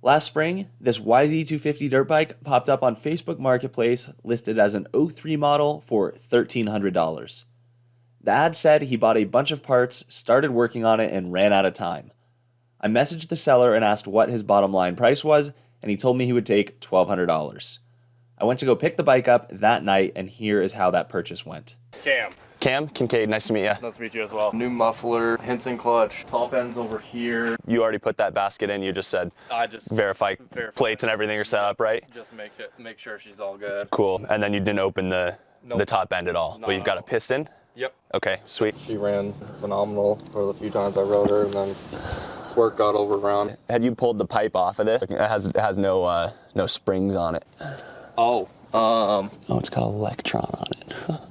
Last spring, this YZ250 dirt bike popped up on Facebook Marketplace listed as an '03 model for $1,300. The ad said he bought a bunch of parts, started working on it, and ran out of time. I messaged the seller and asked what his bottom line price was, and he told me he would take $1,200. I went to go pick the bike up that night, and here is how that purchase went. Cam Kincaid, nice to meet you. Nice to meet you as well. New muffler, Henson clutch, top ends over here. You already put that basket in, you just said I just verify plates and everything are set up, right? Just make sure she's all good. Cool, and then you didn't open the top end at all, but you've got a piston? Yep. Okay, sweet. She ran phenomenal for the few times I rode her, and then work got overrun. Had you pulled the pipe off of this? It has no springs on it. Oh, it's got Electron on it.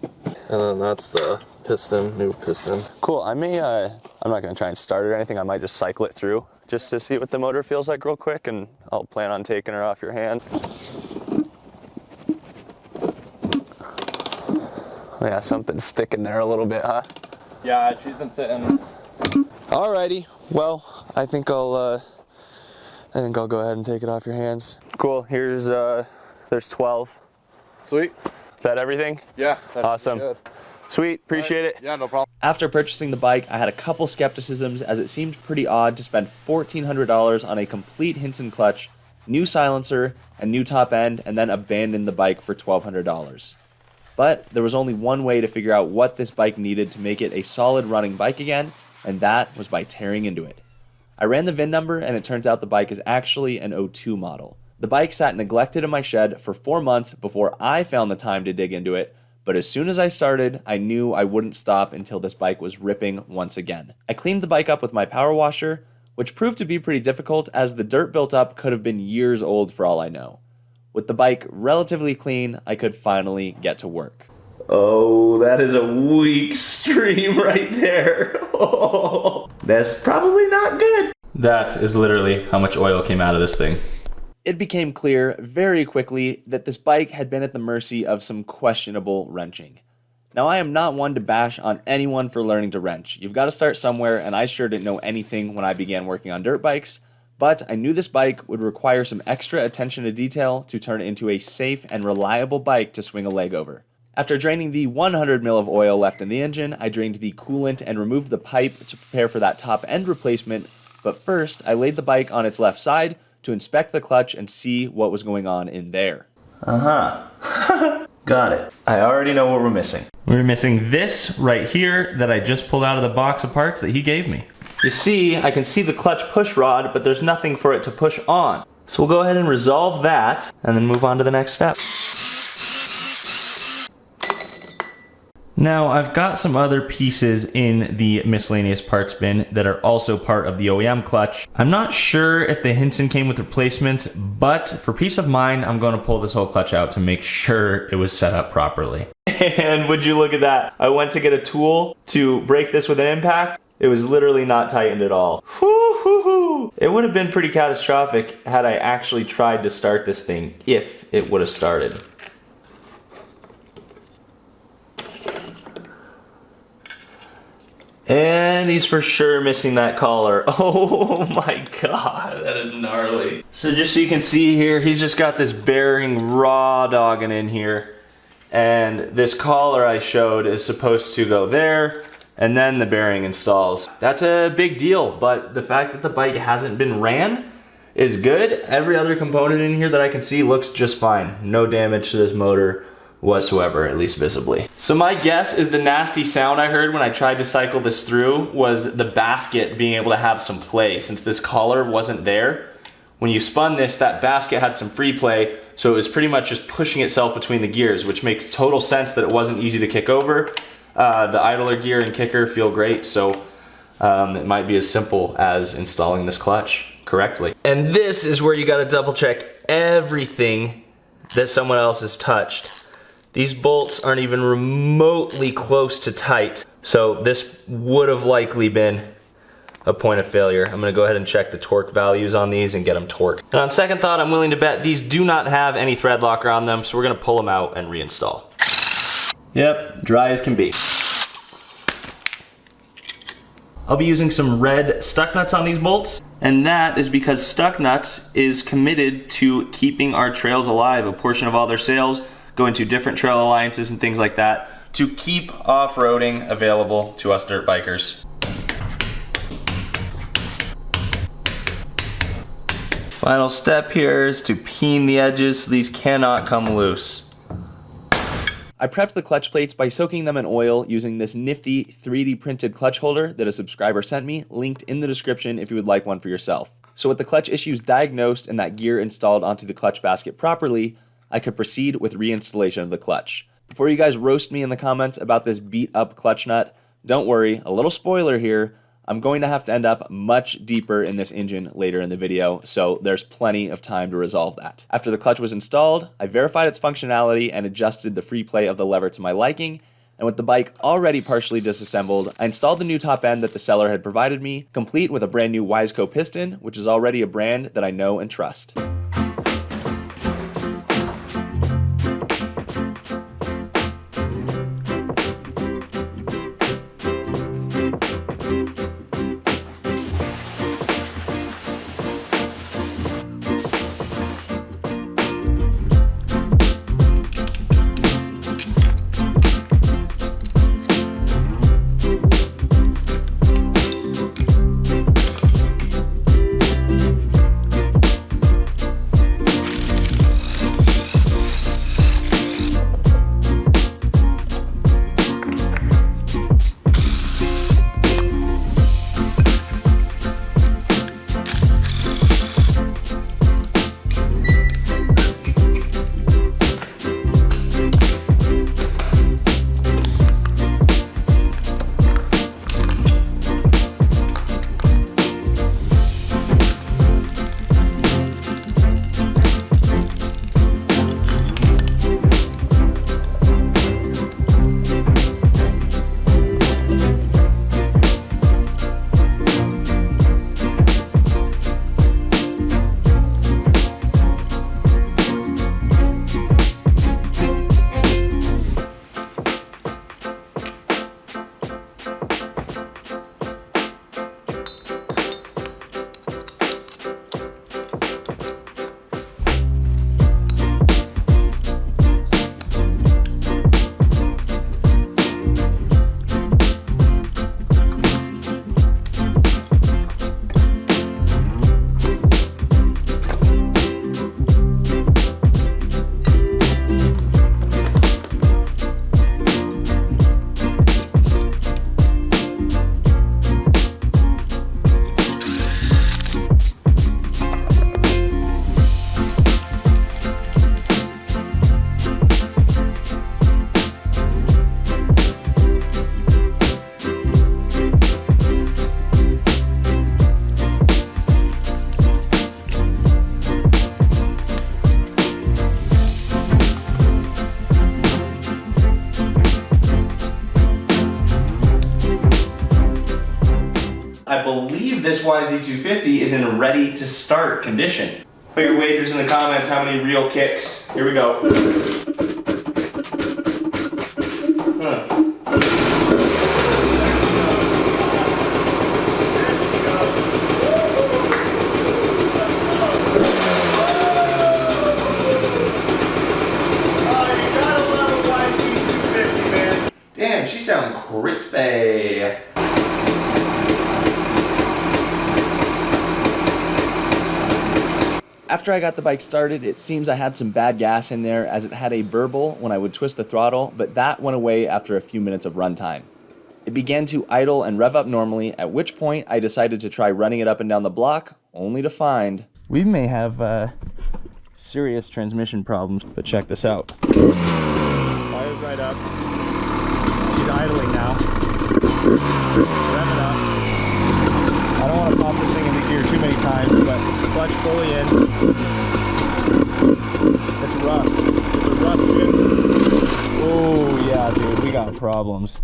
and then that's the piston, new piston. Cool, I'm not gonna try and start it or anything. I might just cycle it through just to see what the motor feels like real quick, and I'll plan on taking her off your hand. Yeah, something's sticking there a little bit, huh? Yeah, she's been sitting. Alrighty, well, I think I'll go ahead and take it off your hands. Cool, there's 12. Sweet. Is that everything? Yeah, that's awesome. good. Sweet, appreciate it. Yeah, no problem. After purchasing the bike, I had a couple skepticisms as it seemed pretty odd to spend $1,400 on a complete Henson clutch, new silencer, and new top end, and then abandon the bike for $1,200. But there was only one way to figure out what this bike needed to make it a solid running bike again, and that was by tearing into it. I ran the VIN number, and it turns out the bike is actually an '02 model. The bike sat neglected in my shed for 4 months before I found the time to dig into it, but as soon as I started, I knew I wouldn't stop until this bike was ripping once again. I cleaned the bike up with my power washer, which proved to be pretty difficult as the dirt built up could have been years old for all I know. With the bike relatively clean, I could finally get to work. Oh, that is a weak stream right there. Oh, that's probably not good. That is literally how much oil came out of this thing. It became clear very quickly that this bike had been at the mercy of some questionable wrenching. Now, I am not one to bash on anyone for learning to wrench. You've got to start somewhere, and I sure didn't know anything when I began working on dirt bikes, but I knew this bike would require some extra attention to detail to turn it into a safe and reliable bike to swing a leg over. After draining the 100 ml of oil left in the engine, I drained the coolant and removed the pipe to prepare for that top end replacement, but first I laid the bike on its left side to inspect the clutch and see what was going on in there. Got it. I already know what we're missing. We're missing this right here that I just pulled out of the box of parts that he gave me. You see, I can see the clutch push rod, but there's nothing for it to push on. So we'll go ahead and resolve that and then move on to the next step. Now, I've got some other pieces in the miscellaneous parts bin that are also part of the OEM clutch. I'm not sure if the Henson came with replacements, but for peace of mind, I'm going to pull this whole clutch out to make sure it was set up properly. And would you look at that? I went to get a tool to break this with an impact. It was literally not tightened at all. Woo-hoo-hoo. It would have been pretty catastrophic had I actually tried to start this thing, if it would have started. And he's for sure missing that collar. Oh my god, that is gnarly. So just so you can see here, he's just got this bearing raw dogging in here. And this collar I showed is supposed to go there, and then the bearing installs. That's a big deal, but the fact that the bike hasn't been ran is good. Every other component in here that I can see looks just fine. No damage to this motor whatsoever, at least visibly. So my guess is the nasty sound I heard when I tried to cycle this through was the basket being able to have some play. Since this collar wasn't there, when you spun this, that basket had some free play, so it was pretty much just pushing itself between the gears, which makes total sense that it wasn't easy to kick over. The idler gear and kicker feel great, so it might be as simple as installing this clutch correctly. And this is where you gotta double check everything that someone else has touched. These bolts aren't even remotely close to tight, so this would have likely been a point of failure. I'm gonna go ahead and check the torque values on these and get them torqued. And on second thought, I'm willing to bet these do not have any thread locker on them, so we're gonna pull them out and reinstall. Yep, dry as can be. I'll be using some red stuck nuts on these bolts. And that is because Stucknucks is committed to keeping our trails alive. A portion of all their sales go into different trail alliances and things like that to keep off-roading available to us dirt bikers. Final step here is to peen the edges so these cannot come loose. I prepped the clutch plates by soaking them in oil using this nifty 3D printed clutch holder that a subscriber sent me, linked in the description if you would like one for yourself. So with the clutch issues diagnosed and that gear installed onto the clutch basket properly, I could proceed with reinstallation of the clutch. Before you guys roast me in the comments about this beat up clutch nut, don't worry, a little spoiler here, I'm going to have to end up much deeper in this engine later in the video, so there's plenty of time to resolve that. After the clutch was installed, I verified its functionality and adjusted the free play of the lever to my liking, and with the bike already partially disassembled, I installed the new top end that the seller had provided me, complete with a brand new YZ250 piston, which is already a brand that I know and trust. I believe this YZ250 is in ready to start condition. Put your wagers in the comments how many real kicks. Here we go. Damn, she sounds crispy. After I got the bike started, it seems I had some bad gas in there as it had a burble when I would twist the throttle, but that went away after a few minutes of runtime. It began to idle and rev up normally, at which point I decided to try running it up and down the block, only to find We may have serious transmission problems, but check this out. Fire's right up. He's idling now. Rev it up. I don't want to pop this thing into gear too many times, but clutch fully in. It's rough. It's a rough dude. Oh yeah, dude, we got problems.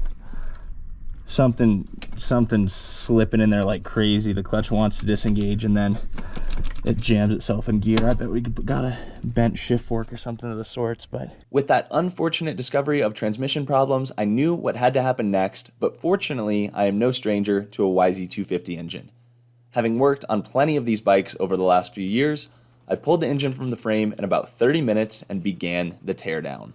Something's slipping in there like crazy. The clutch wants to disengage and then it jams itself in gear. I bet we got a bent shift fork or something of the sorts, but... With that unfortunate discovery of transmission problems, I knew what had to happen next, but fortunately, I am no stranger to a YZ250 engine. Having worked on plenty of these bikes over the last few years, I pulled the engine from the frame in about 30 minutes and began the teardown.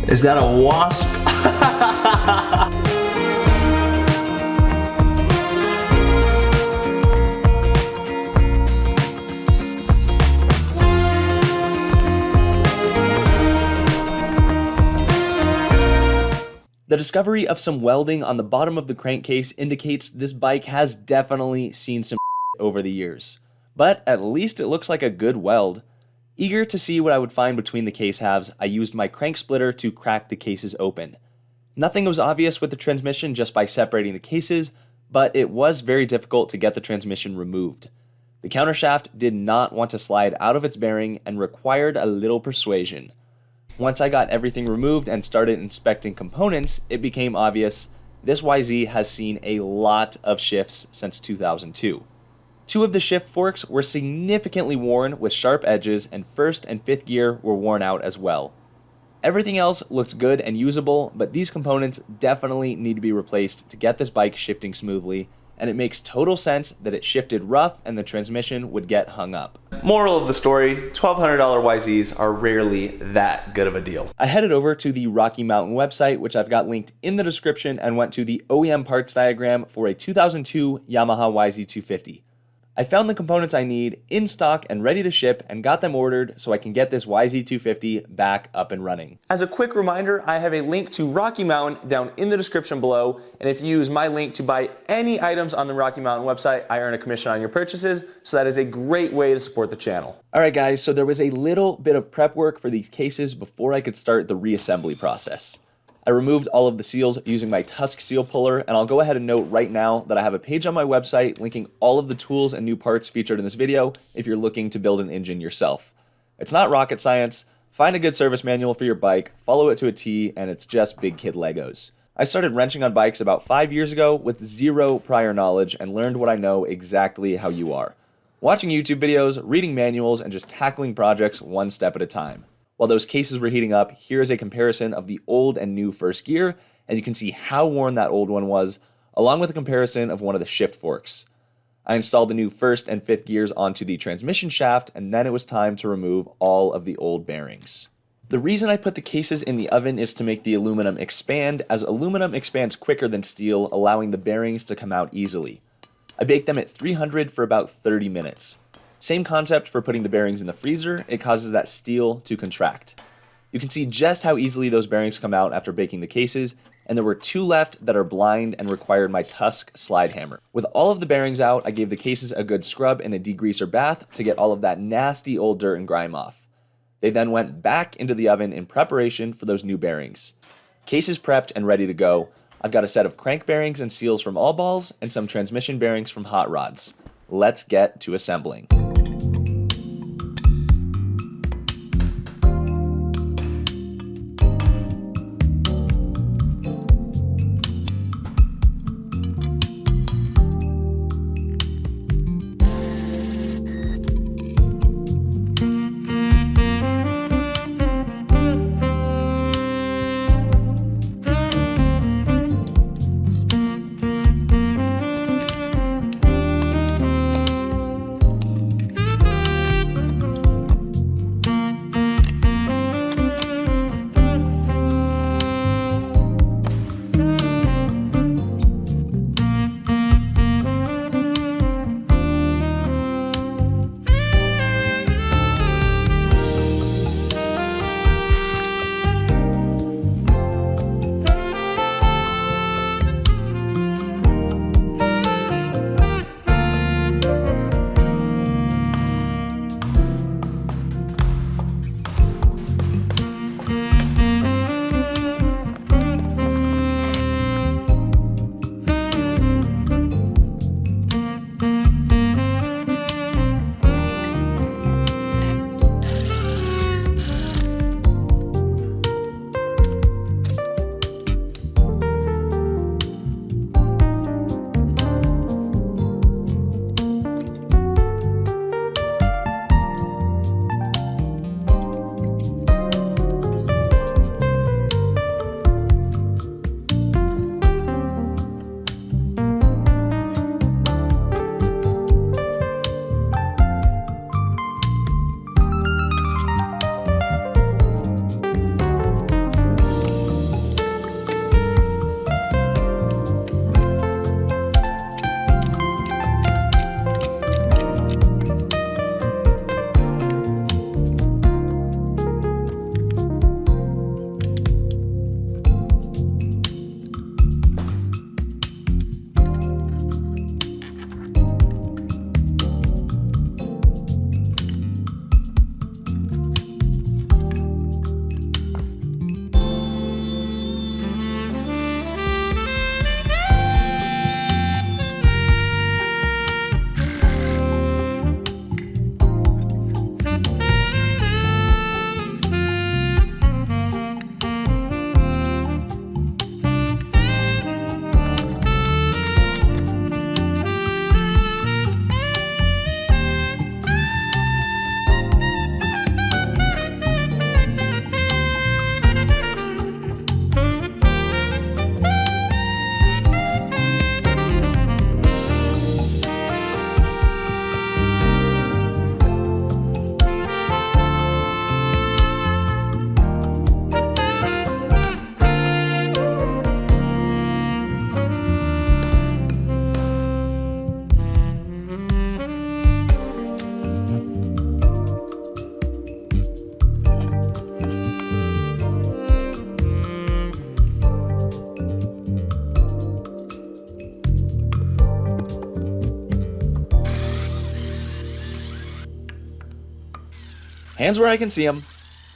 Is that a wasp? The discovery of some welding on the bottom of the crankcase indicates this bike has definitely seen some over the years. But at least it looks like a good weld. Eager to see what I would find between the case halves, I used my crank splitter to crack the cases open. Nothing was obvious with the transmission just by separating the cases, but it was very difficult to get the transmission removed. The countershaft did not want to slide out of its bearing and required a little persuasion. Once I got everything removed and started inspecting components, it became obvious this YZ has seen a lot of shifts since 2002. Two of the shift forks were significantly worn with sharp edges, and first and fifth gear were worn out as well. Everything else looked good and usable, but these components definitely need to be replaced to get this bike shifting smoothly, and it makes total sense that it shifted rough and the transmission would get hung up. Moral of the story, $1,200 YZs are rarely that good of a deal. I headed over to the Rocky Mountain website, which I've got linked in the description, and went to the OEM parts diagram for a 2002 Yamaha YZ250. I found the components I need in stock and ready to ship and got them ordered so I can get this YZ250 back up and running. As a quick reminder, I have a link to Rocky Mountain down in the description below, and if you use my link to buy any items on the Rocky Mountain website, I earn a commission on your purchases, so that is a great way to support the channel. Alright guys, so there was a little bit of prep work for these cases before I could start the reassembly process. I removed all of the seals using my Tusk seal puller, and I'll go ahead and note right now that I have a page on my website linking all of the tools and new parts featured in this video if you're looking to build an engine yourself. It's not rocket science. Find a good service manual for your bike, follow it to a T, and it's just big kid Legos. I started wrenching on bikes about 5 years ago with zero prior knowledge and learned what I know exactly how you are. Watching YouTube videos, reading manuals, and just tackling projects one step at a time. While those cases were heating up, here is a comparison of the old and new first gear, and you can see how worn that old one was, along with a comparison of one of the shift forks. I installed the new first and fifth gears onto the transmission shaft, and then it was time to remove all of the old bearings. The reason I put the cases in the oven is to make the aluminum expand, as aluminum expands quicker than steel, allowing the bearings to come out easily. I baked them at 300 for about 30 minutes. Same concept for putting the bearings in the freezer, it causes that steel to contract. You can see just how easily those bearings come out after baking the cases, and there were 2 left that are blind and required my Tusk slide hammer. With all of the bearings out, I gave the cases a good scrub and a degreaser bath to get all of that nasty old dirt and grime off. They then went back into the oven in preparation for those new bearings. Cases prepped and ready to go. I've got a set of crank bearings and seals from All Balls and some transmission bearings from Hot Rods. Let's get to assembling. Hands where I can see them.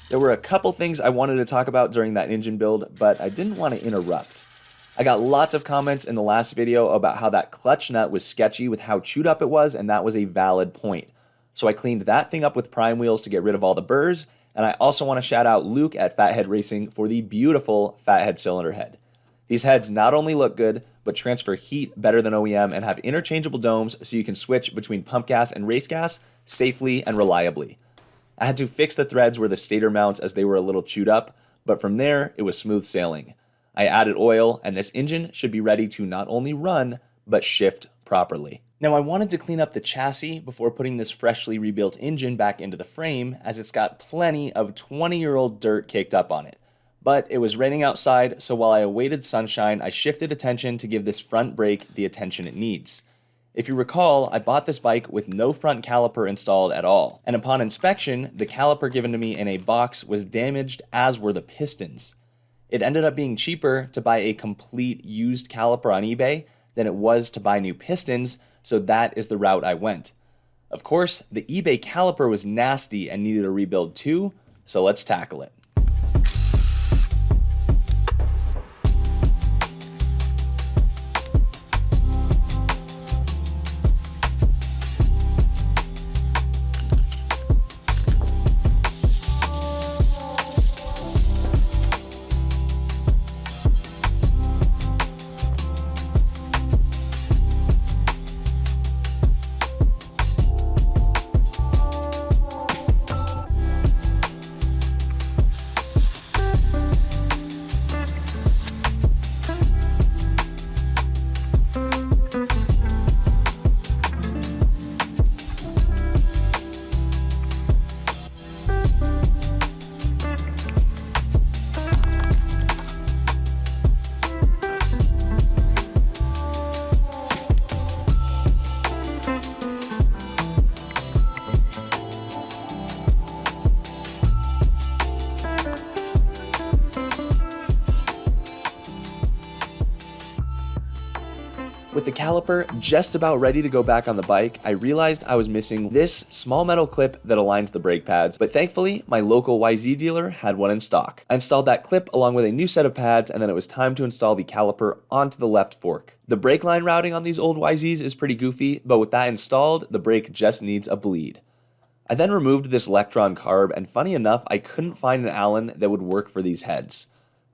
There were a couple things I wanted to talk about during that engine build, but I didn't want to interrupt. I got lots of comments in the last video about how that clutch nut was sketchy with how chewed up it was, and that was a valid point. So I cleaned that thing up with prime wheels to get rid of all the burrs, and I also want to shout out Luke at Phathead Racing for the beautiful Phathead cylinder head. These heads not only look good, but transfer heat better than OEM and have interchangeable domes so you can switch between pump gas and race gas safely and reliably. I had to fix the threads where the stator mounts as they were a little chewed up, but from there it was smooth sailing. I added oil, and this engine should be ready to not only run, but shift properly. Now I wanted to clean up the chassis before putting this freshly rebuilt engine back into the frame, as it's got plenty of 20-year-old dirt caked up on it. But it was raining outside, so while I awaited sunshine, I shifted attention to give this front brake the attention it needs. If you recall, I bought this bike with no front caliper installed at all, and upon inspection, the caliper given to me in a box was damaged, as were the pistons. It ended up being cheaper to buy a complete used caliper on eBay than it was to buy new pistons, so that is the route I went. Of course, the eBay caliper was nasty and needed a rebuild too, so let's tackle it. With the caliper just about ready to go back on the bike, I realized I was missing this small metal clip that aligns the brake pads, but thankfully my local YZ dealer had one in stock. I installed that clip along with a new set of pads, and then it was time to install the caliper onto the left fork. The brake line routing on these old YZs is pretty goofy, but with that installed, the brake just needs a bleed. I then removed this Electron carb, and funny enough, I couldn't find an Allen that would work for these heads.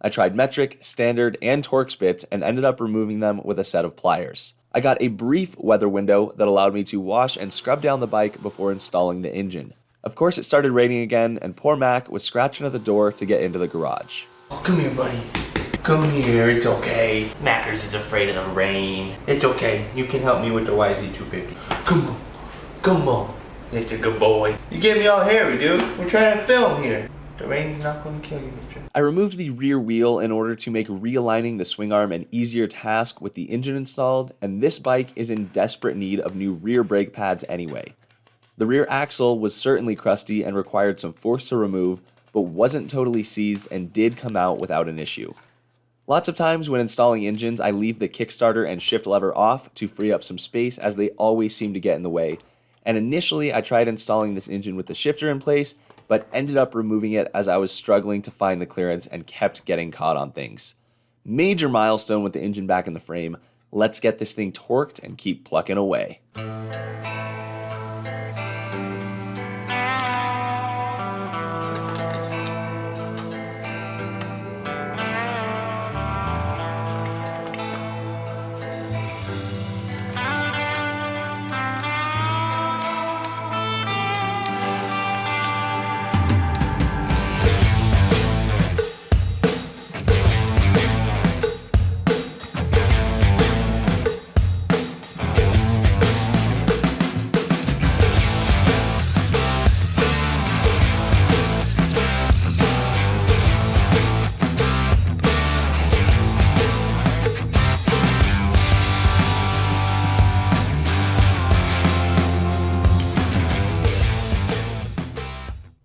I tried metric, standard, and Torx bits and ended up removing them with a set of pliers. I got a brief weather window that allowed me to wash and scrub down the bike before installing the engine. Of course, it started raining again, and poor Mac was scratching at the door to get into the garage. Oh, come here, buddy. Come here, it's okay. Mackers is afraid of the rain. It's okay, you can help me with the YZ250. Come on, Mr. Good Boy. You get me all hairy, dude. We're trying to film here. The rain's not going to kill you, mister. I removed the rear wheel in order to make realigning the swing arm an easier task with the engine installed, and this bike is in desperate need of new rear brake pads anyway. The rear axle was certainly crusty and required some force to remove, but wasn't totally seized and did come out without an issue. Lots of times when installing engines, I leave the kickstarter and shift lever off to free up some space, as they always seem to get in the way. And initially I tried installing this engine with the shifter in place, but ended up removing it as I was struggling to find the clearance and kept getting caught on things. Major milestone with the engine back in the frame. Let's get this thing torqued and keep plucking away.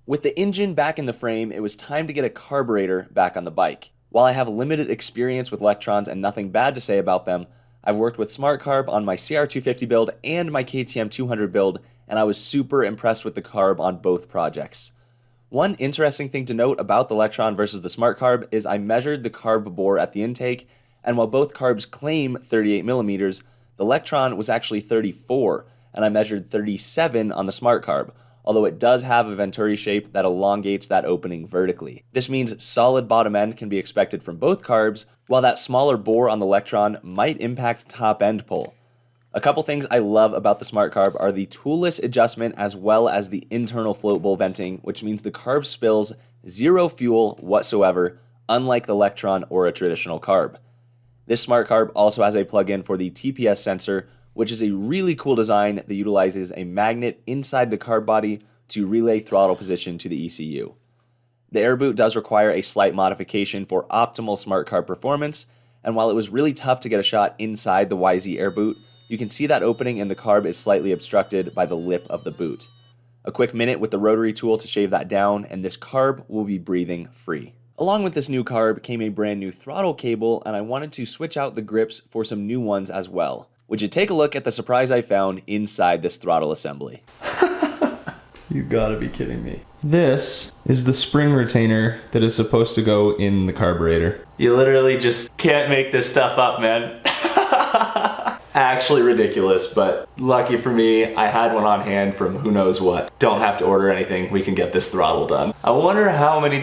With the engine back in the frame, it was time to get a carburetor back on the bike. While I have limited experience with electrons and nothing bad to say about them, I've worked with Smart Carb on my CR250 build and my KTM 200 build, and I was super impressed with the carb on both projects. One interesting thing to note about the Electron versus the Smart Carb is I measured the carb bore at the intake, and while both carbs claim 38 millimeters, the Electron was actually 34, and I measured 37 on the Smart Carb, although it does have a Venturi shape that elongates that opening vertically. This means solid bottom end can be expected from both carbs, while that smaller bore on the Electron might impact top end pull. A couple things I love about the Smart Carb are the toolless adjustment as well as the internal float bowl venting, which means the carb spills zero fuel whatsoever, unlike the Electron or a traditional carb. This Smart Carb also has a plug-in for the TPS sensor, which is a really cool design that utilizes a magnet inside the carb body to relay throttle position to the ECU. The air boot does require a slight modification for optimal Smart Carb performance, and while it was really tough to get a shot inside the YZ air boot, you can see that opening in the carb is slightly obstructed by the lip of the boot. A quick minute with the rotary tool to shave that down, and this carb will be breathing free. Along with this new carb came a brand new throttle cable, and I wanted to switch out the grips for some new ones as well. Would you take a look at the surprise I found inside this throttle assembly? You gotta be kidding me. This is the spring retainer that is supposed to go in the carburetor. You literally just can't make this stuff up, man. Actually ridiculous, but lucky for me, I had one on hand from who knows what. Don't have to order anything, we can get this throttle done. I wonder how many I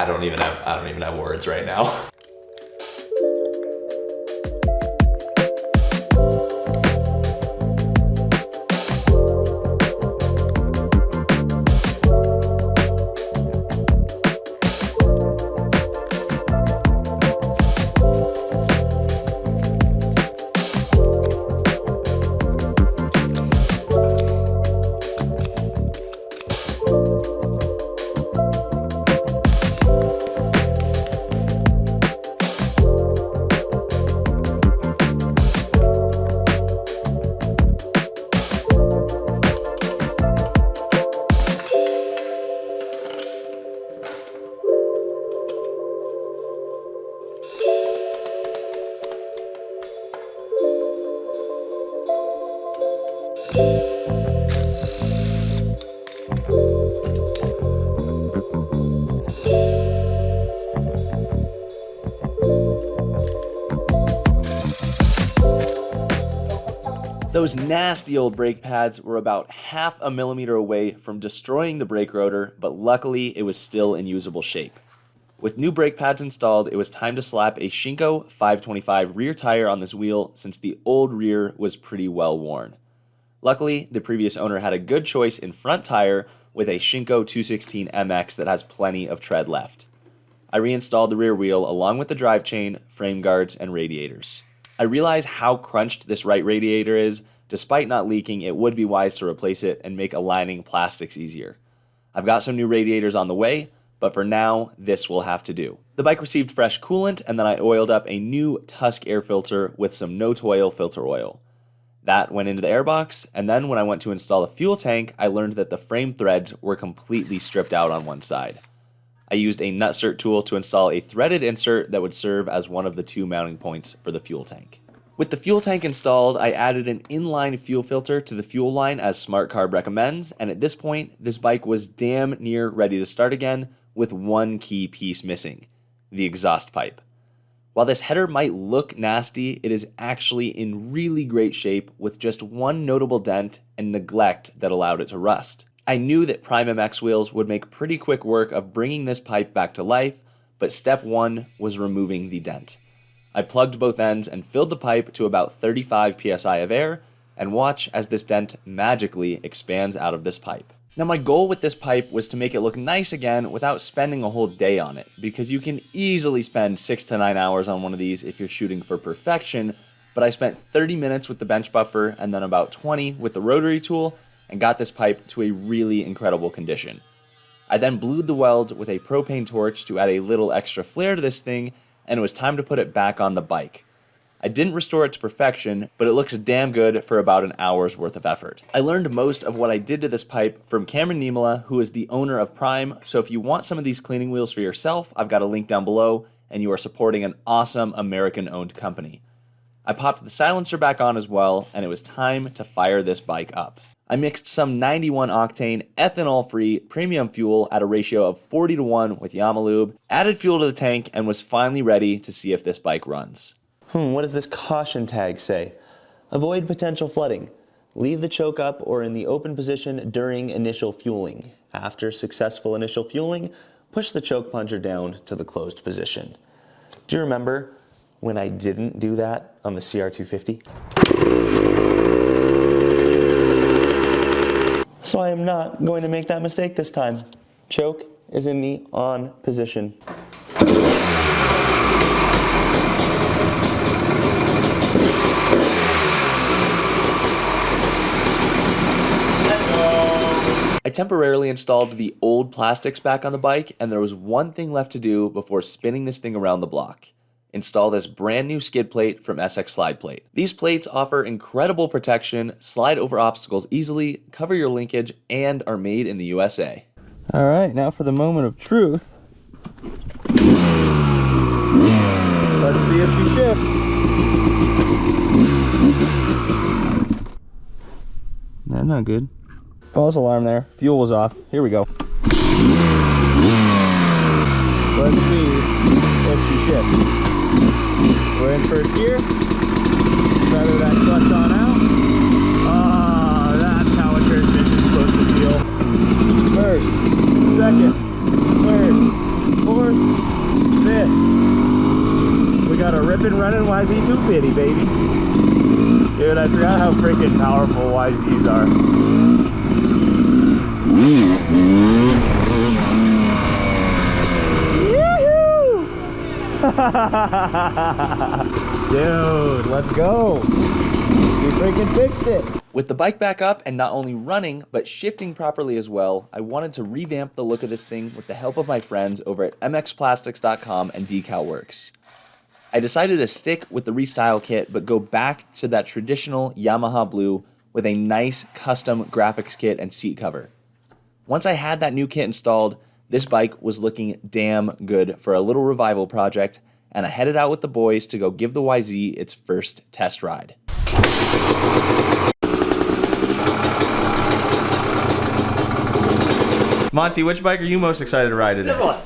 don't even have words right now. Those nasty old brake pads were about half a millimeter away from destroying the brake rotor, but luckily it was still in usable shape. With new brake pads installed, it was time to slap a Shinko 525 rear tire on this wheel since the old rear was pretty well worn. Luckily, the previous owner had a good choice in front tire with a Shinko 216 MX that has plenty of tread left. I reinstalled the rear wheel along with the drive chain, frame guards, and radiators. I realize how crunched this right radiator is. Despite not leaking, it would be wise to replace it and make aligning plastics easier. I've got some new radiators on the way, but for now, this will have to do. The bike received fresh coolant, and then I oiled up a new Tusk air filter with some no-toil filter oil. That went into the airbox, and then when I went to install the fuel tank, I learned that the frame threads were completely stripped out on one side. I used a nutsert tool to install a threaded insert that would serve as one of the two mounting points for the fuel tank. With the fuel tank installed, I added an inline fuel filter to the fuel line as Smart Carb recommends, and at this point, this bike was damn near ready to start again with one key piece missing, the exhaust pipe. While this header might look nasty, it is actually in really great shape with just one notable dent and neglect that allowed it to rust. I knew that Prime MX wheels would make pretty quick work of bringing this pipe back to life, but step one was removing the dent. I plugged both ends and filled the pipe to about 35 psi of air, and watch as this dent magically expands out of this pipe. Now my goal with this pipe was to make it look nice again without spending a whole day on it, because you can easily spend 6 to 9 hours on one of these if you're shooting for perfection, but I spent 30 minutes with the bench buffer and then about 20 with the rotary tool, and got this pipe to a really incredible condition. I then blued the weld with a propane torch to add a little extra flair to this thing, and it was time to put it back on the bike. I didn't restore it to perfection, but it looks damn good for about an hour's worth of effort. I learned most of what I did to this pipe from Cameron Niemela, who is the owner of Prime, so if you want some of these cleaning wheels for yourself, I've got a link down below, and you are supporting an awesome American-owned company. I popped the silencer back on as well, and it was time to fire this bike up. I mixed some 91 octane, ethanol-free premium fuel at a ratio of 40-1 with Yamalube, added fuel to the tank, and was finally ready to see if this bike runs. What does this caution tag say? Avoid potential flooding. Leave the choke up or in the open position during initial fueling. After successful initial fueling, push the choke plunger down to the closed position. Do you remember when I didn't do that on the CR250? So I am not going to make that mistake this time. Choke is in the on position. I temporarily installed the old plastics back on the bike, and there was one thing left to do before spinning this thing around the block. Install this brand new skid plate from SX Slide Plate. These plates offer incredible protection, slide over obstacles easily, cover your linkage, and are made in the USA. All right, now for the moment of truth. Let's see if she shifts. That's not good. False alarm there. Fuel was off. Here we go. Let's see if she shifts. We're in first gear. Feather that clutch on out. Ah, that's how a transmission's supposed to feel. First, second, third, fourth, fifth. We got a rippin' running YZ250, baby. Dude, I forgot how freaking powerful YZs are. Dude, let's go. We freaking fixed it. With the bike back up and not only running, but shifting properly as well, I wanted to revamp the look of this thing with the help of my friends over at mxplastics.com and DecalWorks. I decided to stick with the Restyle kit, but go back to that traditional Yamaha blue with a nice custom graphics kit and seat cover. Once I had that new kit installed, this bike was looking damn good for a little revival project, and I headed out with the boys to go give the YZ its first test ride. Monty, which bike are you most excited to ride today? This one.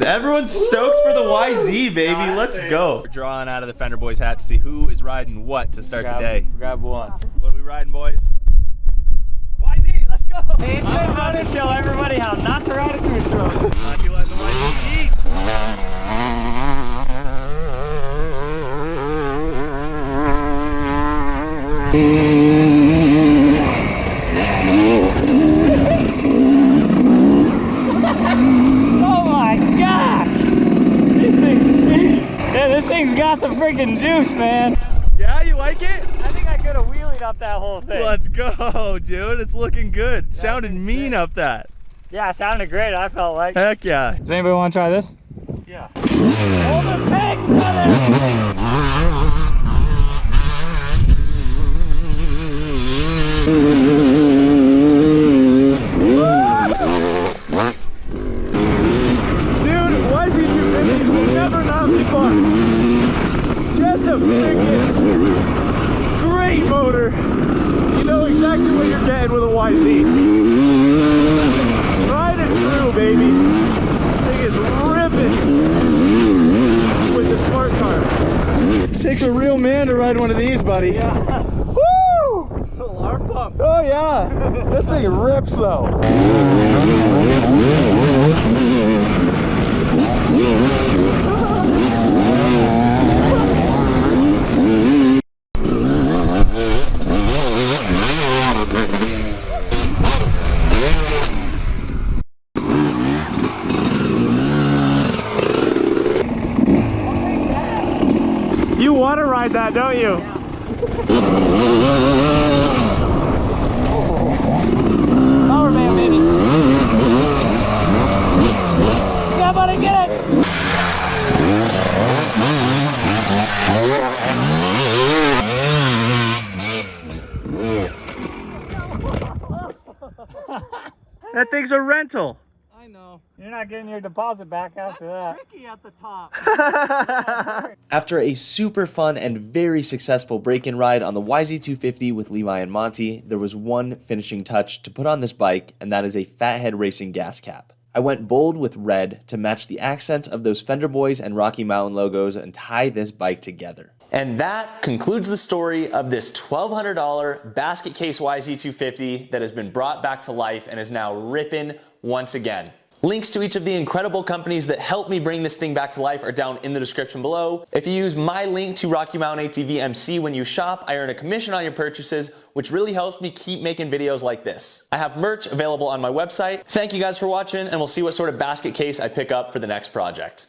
Everyone's stoked for the YZ, baby. Let's go. We're drawing out of the Fender Boys hat to see who is riding what to start the day. Grab one. What are we riding, boys? YZ, let's go! Hey, I'm about to show everybody how not to ride a two-stroke. Monty letting the YZ eat. Oh my gosh! This thing's got some freaking juice, man. Yeah, you like it? I think I could have wheelied up that whole thing. Let's go, dude. It's looking good. It sounded mean sick. up that. Yeah, it sounded great, I felt like. Heck yeah. Does anybody want to try this? Yeah. Hold the peg, brother! Dude, YZ250s will never not be fun. Just a freaking great motor. You know exactly what you're getting with a YZ. Tried and true, baby. This thing is ripping with the smart car. Takes a real man to ride one of these, buddy. Yeah. Woo! Alarm pump. Oh yeah, this thing rips though. You want to ride that, don't you? Power man, baby. Yeah, buddy, get it. That thing's a rental. I know. You're not getting your deposit back after that. Tricky at the top. After a super fun and very successful break-in ride on the YZ250 with Levi and Monty, there was one finishing touch to put on this bike, and that is a Phathead Racing gas cap. I went bold with red to match the accents of those Fender Boys and Rocky Mountain logos and tie this bike together. And that concludes the story of this $1,200 basket case YZ250 that has been brought back to life and is now ripping once again. Links to each of the incredible companies that helped me bring this thing back to life are down in the description below. If you use my link to Rocky Mountain ATV MC when you shop, I earn a commission on your purchases, which really helps me keep making videos like this. I have merch available on my website. Thank you guys for watching, and we'll see what sort of basket case I pick up for the next project.